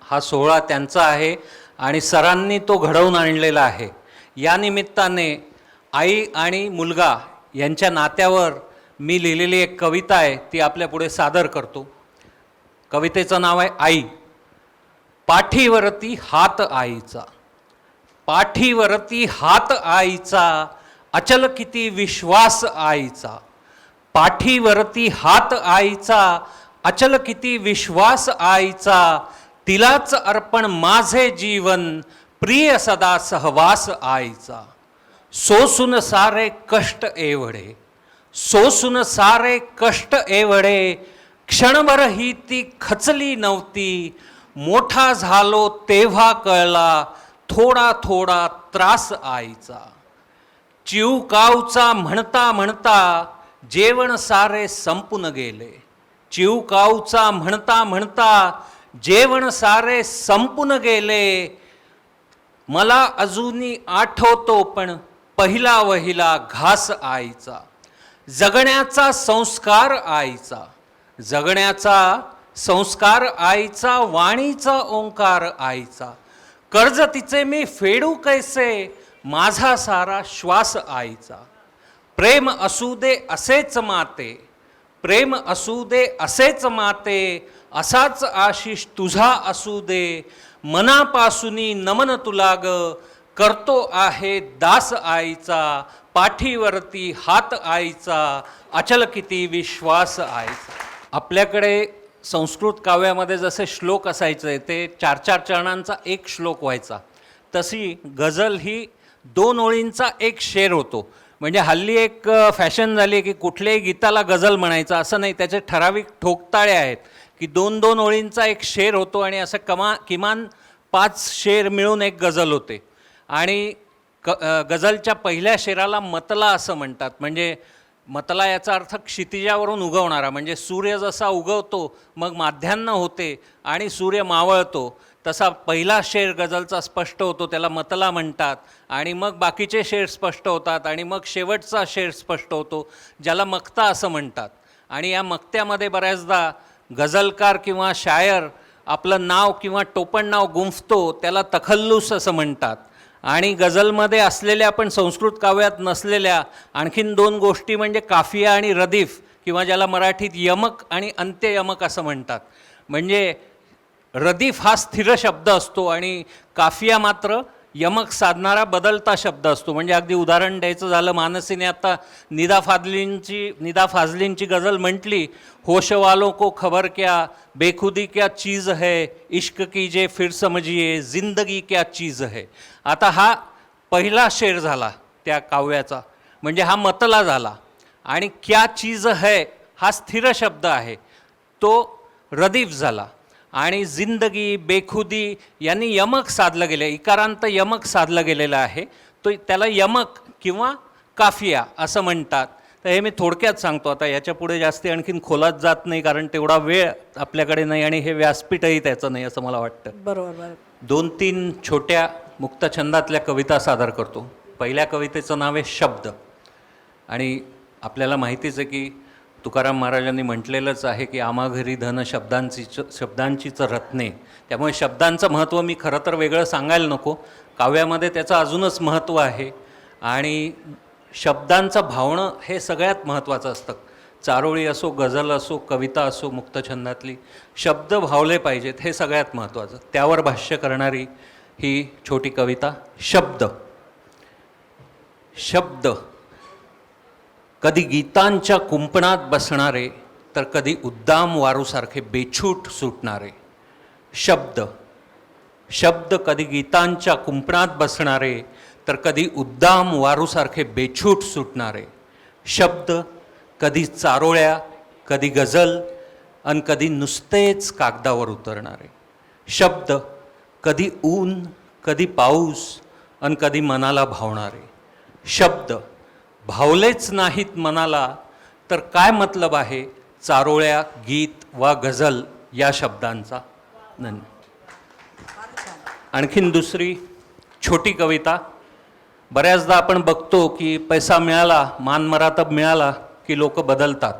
हा सोहळा त्यांचा आहे आणि सरांनी तो घडवून आणलेला आहे। या निमित्ताने आई आणि मुलगा यांच्या नात्यावर मी लिहिलेली एक कविता आहे, ती आपल्या पुढे सादर करतो। कवितेचं नाव आहे आई। पाठीवरती हात आईचा, पाठीवरती हात आईचा, अचल किती विश्वास आईचा। पाठीवरती हात आईचा, अचल किती विश्वास आईचा, तिलाच अर्पण माझे जीवन, प्रिय सदा सहवास आईचा। सोसून सारे कष्ट एवढे, सोसून सारे कष्ट एवढे, क्षणभरही ती खचली नव्हती। मोठा झालो तेव्हा कळला, थोडा थोडा त्रास आईचा। चिवकावचा म्हणता म्हणता जेवण सारे संपून गेले, चिवकावचा म्हणता म्हणता जेवण सारे संपून गेले। मला अजूनही आठवतो पण पहिला वहिला घास आईचा। जगण्याचा संस्कार आईचा, जगण्याचा संस्कार आईचा, वाणीचा ओंकार आईचा। कर्ज तिचे मी फेडू कैसे, माझा सारा श्वास आईचा। प्रेम असू दे असेच माते, प्रेम असू दे असेच माते, असाच आशिष तुझा असू दे। मनापासूनी नमन तुला ग, करतो आहे दास आईचा। पाठीवरती हात आईचा, अचल किती विश्वास आईचा। आपल्याकडे संस्कृत काव्यामध्ये जसे श्लोक असायचे ते 4-4 चरणांचा एक श्लोक व्हायचा, तशी गझल ही 2 ओळींचा एक शेर होतो। म्हणजे हल्ली एक फॅशन झाली की कुठल्याही गीताला गझल म्हणायचं असं नाही, त्याचे ठराविक ठोकताळे आहेत की 2-2 ओळींचा एक शेर होतो आणि असं किमान 5 शेर मिळून एक गझल होते। आणि गझलच्या पहिल्या शेराला मतला असं म्हणतात। म्हणजे मतला याचा अर्थ क्षितिजावरून उगवणारा, म्हणजे सूर्य जसा उगवतो मग माध्यान्ह होते आणि सूर्य मावळतो, तसा पहिला शेर गझलचा स्पष्ट होतो, त्याला मतला म्हणतात। आणि मग बाकीचे शेर स्पष्ट होतात आणि मग शेवटचा शेर स्पष्ट होतो, ज्याला मक्ता असं म्हणतात। आणि या मक्त्यामध्ये बऱ्याचदा गझलकार किंवा शायर आपलं नाव किंवा टोपण नाव गुंफतो, त्याला तखल्लुस असं म्हणतात। आणि गझलमध्ये असलेल्या पण संस्कृत काव्यात नसलेल्या आणखीन 2 गोष्टी म्हणजे काफिया आणि रदीफ, किंवा ज्याला मराठीत यमक आणि अंत्ययमक असं म्हणतात। म्हणजे रदीफ हा स्थिर शब्द असतो आणि काफिया मात्र यमक साधणारा बदलता शब्द असतो। म्हणजे अगदी उदाहरण द्यायचं झालं, मानसीने आता निदा फाजलींची गझल म्हटली, होश वालों को खबर क्या, बेखुदी क्या चीज़ है, इश्क कीजिए फिर समझिए, जिंदगी क्या चीज़ है। आता हा पहिला शेर झाला त्या काव्याचा, म्हणजे हा मतला झाला। आणि क्या चीज़ है हा स्थिर शब्द आहे, तो रदीफ झाला। आणि जिंदगी, बेखुदी यांनी यमक साधलं गेलं, इकारांत यमक साधलं गेलेलं आहे, तो त्याला यमक किंवा काफिया असं म्हणतात। तर हे मी थोडक्यात सांगतो, आता याच्या पुढे जास्ती आणखीन खोलात जात नाही, कारण तेवढा वेळ आपल्याकडे नाही आणि हे व्यासपीठही त्याचं नाही असं मला वाटतं। बरोबर। 2-3 छोट्या मुक्तछंदातल्या कविता सादर करतो। पहिल्या कवितेचं नाव आहे शब्द। आणि आपल्याला माहितीच आहे की तुकाराम महाराजांनी म्हटलेलंच आहे की आम्हा घरी धन शब्दांचीच रत्ने। त्यामुळे शब्दांचं महत्त्व मी खरं तर वेगळं सांगायला नको, काव्यामध्ये त्याचं अजूनच महत्त्व आहे। आणि शब्दांचं भावणं हे सगळ्यात महत्त्वाचं असतं। चारोळी असो, गझल असो, कविता असो, मुक्तछंदातली शब्द भावले पाहिजेत, हे सगळ्यात महत्त्वाचं। त्यावर भाष्य करणारी ही छोटी कविता शब्द। शब्द कधी गीतांच्या कुंपणात बसणारे, तर कधी उद्दाम वारूसारखे बेछूट सुटणारे। शब्द शब्द कधी गीतांच्या कुंपणात बसणारे, तर कधी उद्दाम वारूसारखे बेछूट सुटणारे। शब्द कधी चारोळ्या, कधी गझल आणि कधी नुसतेच कागदावर उतरणारे। शब्द कधी ऊन, कधी पाऊस आणि कधी मनाला भावणारे। शब्द भावलेच नाहीत मनाला, तर काय मतलब आहे चारोळ्या, गीत वा गझल या शब्दांचा। आणखीन दुसरी छोटी कविता। बऱ्याचदा आपण बघतो की पैसा मिळाला, मानमरातब मिळाला की लोक बदलतात,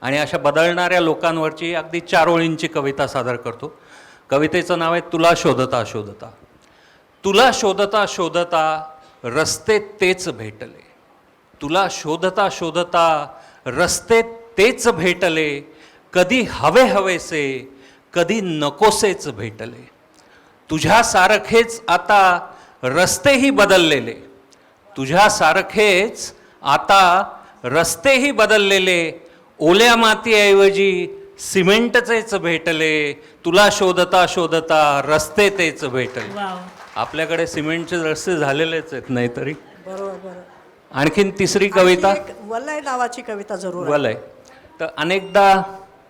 आणि अशा बदलणाऱ्या लोकांवरची अगदी 4 ओळींची कविता सादर करतो। कवितेचं नाव आहे तुला शोधता शोधता. तुला शोधता शोधता रस्ते तेच भेटले. तुला शोधता शोधता रस्ते तेच भेटले. कधी हवे हवेसे कधी नकोसेच भेटले. तुझ्यासारखेच आता रस्तेही बदललेले. तुझ्यासारखेच आता रस्तेही बदललेले. ओल्या मातीऐवजी सिमेंटचेच भेटले. तुला शोधता शोधता रस्ते तेच भेटले. वाव. आपल्याकडे सिमेंटचे रस्ते झालेलेच आहेत नाहीतरी. बरोबर. आणखीन तिसरी कविता आणखी एक वलय नावाची कविता जरूर आहे. वलय. तर अनेकदा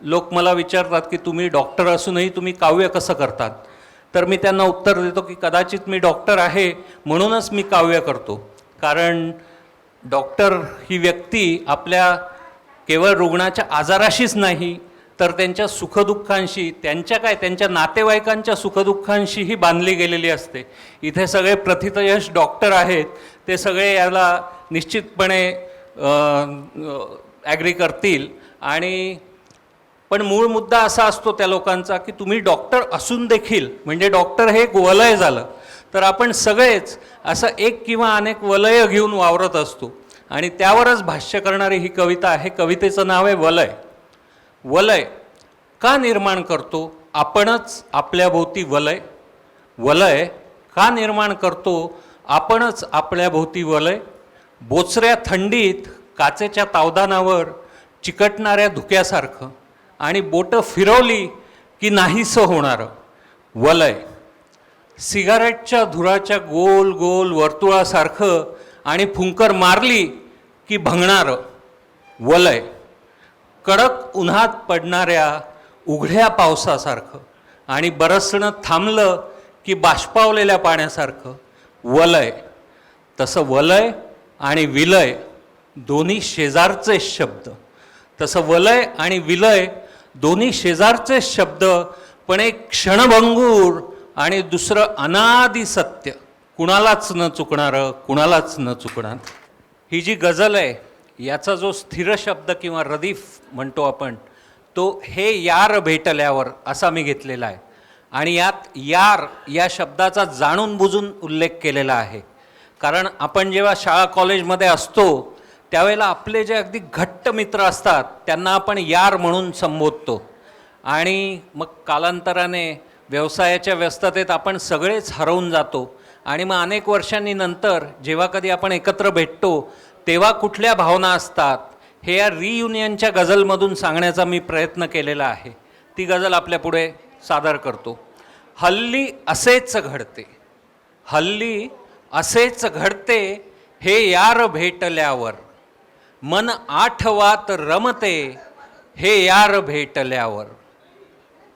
लोक मला विचारतात की तुम्ही डॉक्टर असूनही तुम्ही काव्य कसं करतात. तर मी त्यांना उत्तर देतो की कदाचित मी डॉक्टर आहे म्हणूनच मी काव्य करतो. कारण डॉक्टर ही व्यक्ती आपल्या केवळ रुग्णाच्या आजाराशीच नाही तर त्यांच्या सुखदुःखांशी, त्यांच्या नातेवाईकांच्या सुखदुःखांशीही बांधली गेलेली असते. इथे सगळे प्रथितयश डॉक्टर आहेत, ते सगळे याला निश्चितपणे ॲग्री करतील. आणि पण मूळ मुद्दा असा असतो त्या लोकांचा की तुम्ही डॉक्टर असून देखील, म्हणजे डॉक्टर हे एक वलय झालं, तर आपण सगळेच असं एक किंवा अनेक वलय घेऊन वावरत असतो. आणि त्यावरच भाष्य करणारी ही कविता आहे. कवितेचं नाव आहे वलय. वलय का निर्माण करतो आपणच आपल्याभोवती वलय. वलय का निर्माण करतो आपणच आपल्याभोवती वलय. बोचऱ्या थंडीत काचेच्या तावदानावर चिकटणाऱ्या धुक्यासारखं आणि बोटं फिरवली की नाहीसं होणारं वलय. सिगारेटच्या धुराच्या गोल गोल वर्तुळासारखं आणि फुंकर मारली की भंगणारं वलय. कडक उन्हात पडणाऱ्या उघड्या पावसासारखं आणि बरसणं थांबलं की बाष्पावलेल्या पाण्यासारखं वलय. तसं वलय आणि विलय दोन्ही शेजारचे शब्द. तसं वलय आणि विलय दोन्ही शेजारचे शब्द, पण एक क्षणभंगूर आणि दुसरं अनादि सत्य, कुणालाच न चुकणारं, कुणालाच न चुकणार. ही जी गझल आहे याचा जो स्थिर शब्द किंवा रदीफ म्हणतो आपण, तो हे यार भेटल्यावर असा मी घेतलेला आहे. आणि यात यार या शब्दाचा जाणून बुजून उल्लेख केलेला आहे. कारण आपण जेव्हा शाळा कॉलेजमध्ये असतो त्यावेळेला आपले जे अगदी घट्ट मित्र असतात त्यांना आपण यार म्हणून संबोधतो. आणि मग कालांतराने व्यवसायाच्या व्यस्ततेत आपण सगळेच हरवून जातो. आणि मग अनेक वर्षांनी नंतर जेव्हा कधी आपण एकत्र भेटतो तेव्हा कुठल्या भावना असतात हे या रियुनियनच्या गझलमधून सांगण्याचा मी प्रयत्न केलेला आहे. ती गझल आपल्यापुढे सादर करतो. हल्ली असेच घडते. हल्ली असेच घडते हे यार भेटल्यावर. मन आठवात रमते हे यार भेटल्यावर.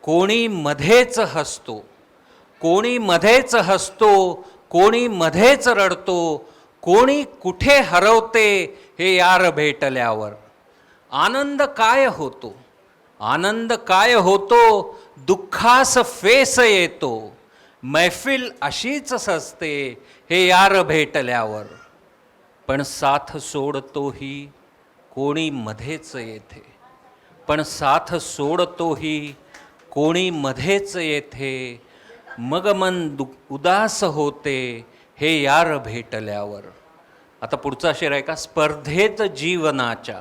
कोणी मध्येच हसतो, कोणी मध्येच हसतो, कोणी मध्येच रडतो, कोणी कुठे हरवते हे यार भेटल्यावर. आनंद काय होतो, आनंद काय होतो, दुःखास फेस येतो. मैफिल अशीच सजते हे यार भेटल्यावर. पण साथ सोडतोही कोणी मध्येच येथे. पण साथ सोडतोही कोणी मध्येच येथे. मग मन उदास होते हे यार भेटल्यावर. आता पुढचा शेर आहे का. स्पर्धेत जीवनाच्या,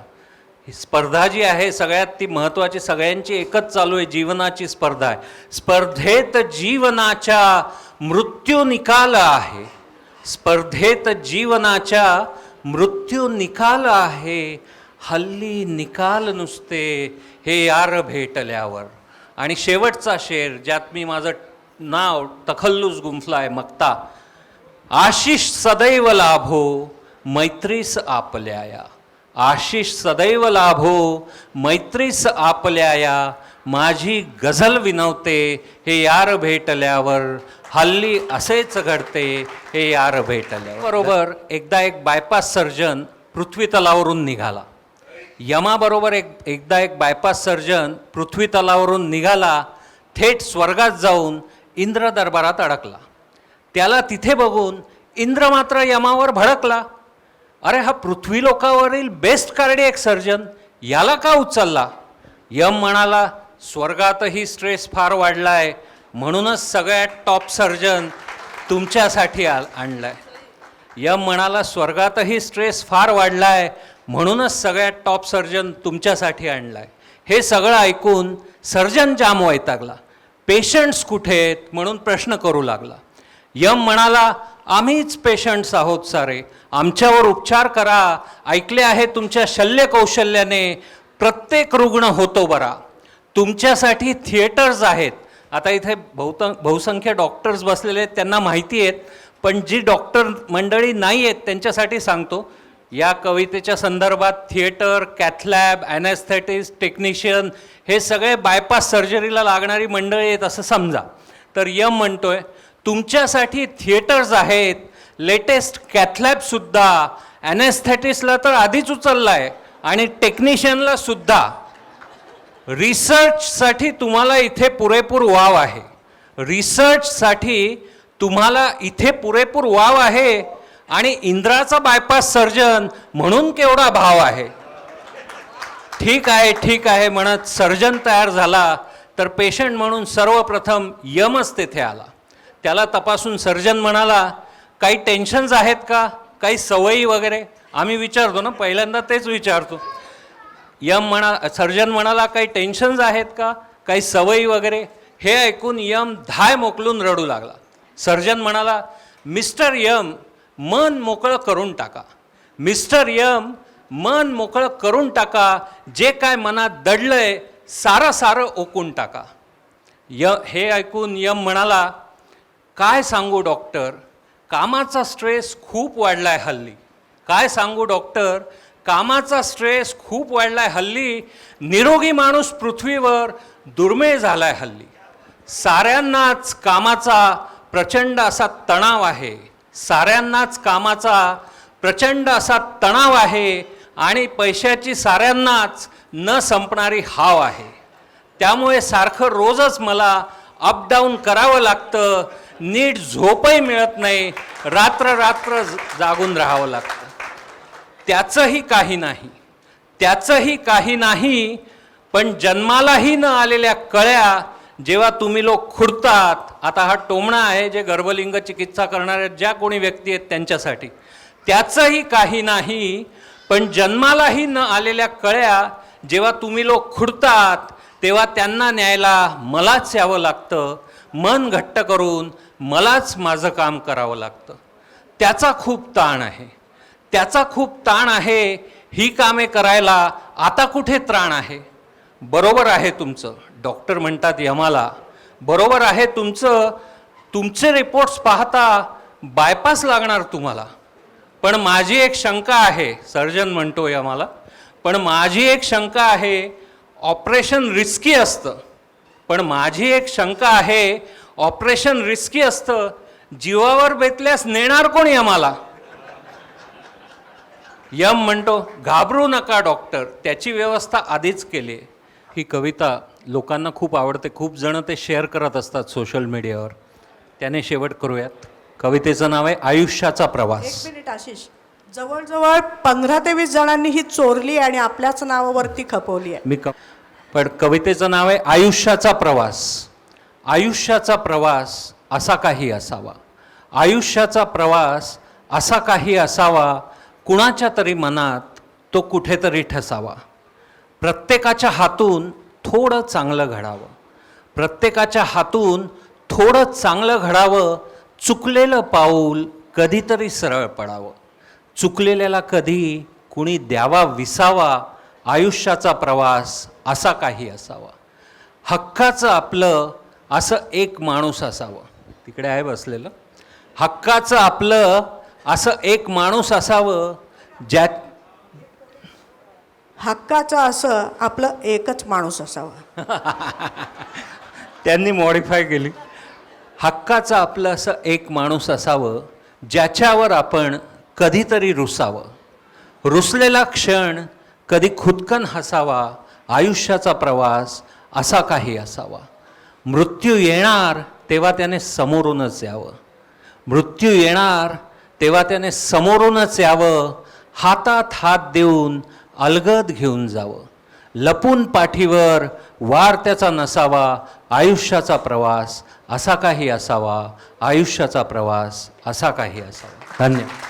ही स्पर्धा जी आहे सगळ्यात ती महत्त्वाची, सगळ्यांची एकच चालू आहे, जीवनाची स्पर्धा आहे. स्पर्धेत जीवनाच्या मृत्यू निकाल आहे. स्पर्धेत जीवनाच्या मृत्यू निकाल आहे. हल्ली निकाल नुसते हे यार भेटल्यावर. आणि शेवटचा शेर ज्यात मी माझं नाव तखल्लुस गुंफला आहे, मक्ता. आशिष सदैव लाभो मैत्रीस आपल्याया. आशिष सदैव लाभो मैत्रीस आपल्याया. माझी गझल विनवते हे यार भेटल्यावर. हल्ली असेच घडते हे यार भेटल्यावर. बरोबर एकदा एक बायपास सर्जन पृथ्वी तलावरून निघाला. यमाबरोबर एकदा एक बायपास सर्जन पृथ्वी तलावरून निघाला. थेट स्वर्गात जाऊन इंद्र दरबारात अडकला. त्याला तिथे बघून इंद्र मात्र यमावर भडकला. अरे हा पृथ्वी लोकावरील बेस्ट कार्डियक सर्जन, याला का उचलला. यम म्हणाला स्वर्गातही स्ट्रेस फार वाढलाय म्हणूनच सगळ्यात टॉप सर्जन तुमच्यासाठी आणलाय. यम म्हणाला स्वर्गातही स्ट्रेस फार वाढलाय, म्हणूनच सगळ्यात टॉप सर्जन तुमच्यासाठी आणलाय. हे सगळं ऐकून सर्जन जाम वैतागला. पेशंट्स कुठे आहेत म्हणून प्रश्न करू लागला. यम म्हणाला आम्हीच पेशंट्स आहोत सारे, आमच्यावर उपचार करा. ऐकले आहे तुमच्या शल्य कौशल्याने प्रत्येक रुग्ण होतो बरा. तुमच्यासाठी थिएटर्स आहेत. आता इथे बहुसंख्य डॉक्टर्स बसलेले आहेत, त्यांना माहिती आहेत, पण जी डॉक्टर मंडळी नाही आहेत त्यांच्यासाठी सांगतो. या कवितेच्या संदर्भात थिएटर, कॅथलॅब, ॲनेस्थेटिस्ट, टेक्निशियन हे सगळे बायपास सर्जरीला लागणारी मंडळी आहेत असं समजा. तर यम म्हणतोय तुमच्यासाठी थिएटर्स आहेत, लेटेस्ट कॅथलॅबसुद्धा, ॲनेस्थेटिस्टला तर आधीच उचलला आहे आणि टेक्निशियनला सुद्धा. रिसर्चसाठी तुम्हाला इथे पुरेपूर वाव आहे. रिसर्चसाठी तुम्हाला इथे पुरेपूर वाव आहे आणि इंद्राचा बायपास सर्जन म्हणून केवढा भाव आहे. ठीक आहे ठीक आहे म्हणत सर्जन तयार झाला तर पेशंट म्हणून सर्वप्रथम यमच तेथे आला. त्याला तपासून सर्जन म्हणाला काही टेन्शन्स आहेत का, काही सवयी वगैरे. आम्ही विचारतो ना, पहिल्यांदा तेच विचारतो. सर्जन म्हणाला काही टेन्शन्स आहेत का, काही सवयी वगैरे. हे ऐकून यम धाय मोकलून रडू लागला. सर्जन म्हणाला मिस्टर यम मन मोकळं करून टाका. मिस्टर यम मन मोकळं करून टाका. जे काय मनात दडलंय सारं ओकून टाका. हे ऐकून यम म्हणाला काय सांगू डॉक्टर, कामाचा स्ट्रेस खूप वाढलाय हल्ली. काय सांगू डॉक्टर, कामाचा स्ट्रेस खूप वाढलाय हल्ली. निरोगी माणूस पृथ्वीवर दुर्मिळ झालाय हल्ली. साऱ्यांनाच कामाचा प्रचंड असा तणाव आहे. साऱ्यांनाच कामाचा प्रचंड असा तणाव आहे आणि पैशाची साऱ्यांनाच न संपणारी हाव आहे. त्यामुळे सारखं रोजच मला अपडाऊन करावं लागतं. नीट झोपही मिळत नाही. रात्र जागून राहावं लागतं. त्याचंही काही नाही. पण जन्मालाही न आलेल्या कळ्या जेव्हा तुम्ही लोक खुडतात. आता हा टोमणा आहे जे गर्भलिंग चिकित्सा करणाऱ्या ज्या कोणी व्यक्ती आहेत त्यांच्यासाठी. त्याचंही काही नाही. पण जन्मालाही न आलेल्या कळ्या जेव्हा तुम्ही लोक खुडतात तेव्हा त्यांना न्यायला मलाच यावं लागतं. मन घट्ट करून मलाच माझं काम करावं लागतं. त्याचा खूप ताण आहे. ही कामे करायला आता कुठे त्राण आहे. बरोबर आहे तुमचं. डॉक्टर म्हणतात यमाला बरोबर आहे तुमचं. तुमचे रिपोर्ट्स पाहता बायपास लागणार तुम्हाला. पण माझी एक शंका आहे. सर्जन म्हणतो यमाला पण माझी एक शंका आहे. ऑपरेशन रिस्की असतं. पण माझी एक शंका आहे. ऑपरेशन रिस्की असतं. जीवावर बेतल्यास नेणार कोणी आम्हाला. यम म्हणतो घाबरू नका डॉक्टर, त्याची व्यवस्था आधीच केली आहे. ही कविता लोकांना खूप आवडते. खूप जण ते शेअर करत असतात सोशल मीडियावर. त्याने शेवट करूयात. कवितेचं नाव आहे आयुष्याचा प्रवास. एक मिनिट आशिष, जवळजवळ 15 ते 20 जणांनी ही चोरली आणि आपल्याच नावावरती खपवली आहे. पण कवितेचं नाव आहे आयुष्याचा प्रवास. आयुष्याचा प्रवास असा काही असावा. आयुष्याचा प्रवास असा काही असावा. कुणाच्या तरी मनात तो कुठेतरी ठसावा. प्रत्येकाच्या हातून थोडं चांगलं घडावं. प्रत्येकाच्या हातून थोडं चांगलं घडावं. चुकलेलं पाऊल कधीतरी सरळ पडावं. चुकलेल्याला कधी कुणी द्यावा विसावा. आयुष्याचा प्रवास असा काही असावा. हक्काचं आपलं असं एक माणूस असावं. तिकडे आहे बसलेलं. हक्काचं आपलं असं एक माणूस असावं. हक्काचं असं आपलं एकच माणूस असावा. त्यांनी मॉडिफाय केली. हक्काचं आपलं असं एक माणूस असावं ज्याच्यावर आपण कधीतरी रुसावं. रुसलेला क्षण कधी खुदकन हसावा. आयुष्याचा प्रवास असा काही असावा. मृत्यू येणार तेव्हा त्याने समोरूनच यावं. मृत्यू येणार तेव्हा त्याने समोरूनच यावं. हातात हात देऊन अलगद घेऊन जावं. लपून पाठीवर वार त्याचा नसावा, आयुष्याचा प्रवास असा काही असावा, आयुष्याचा प्रवास असा काही असावा. धन्यवाद.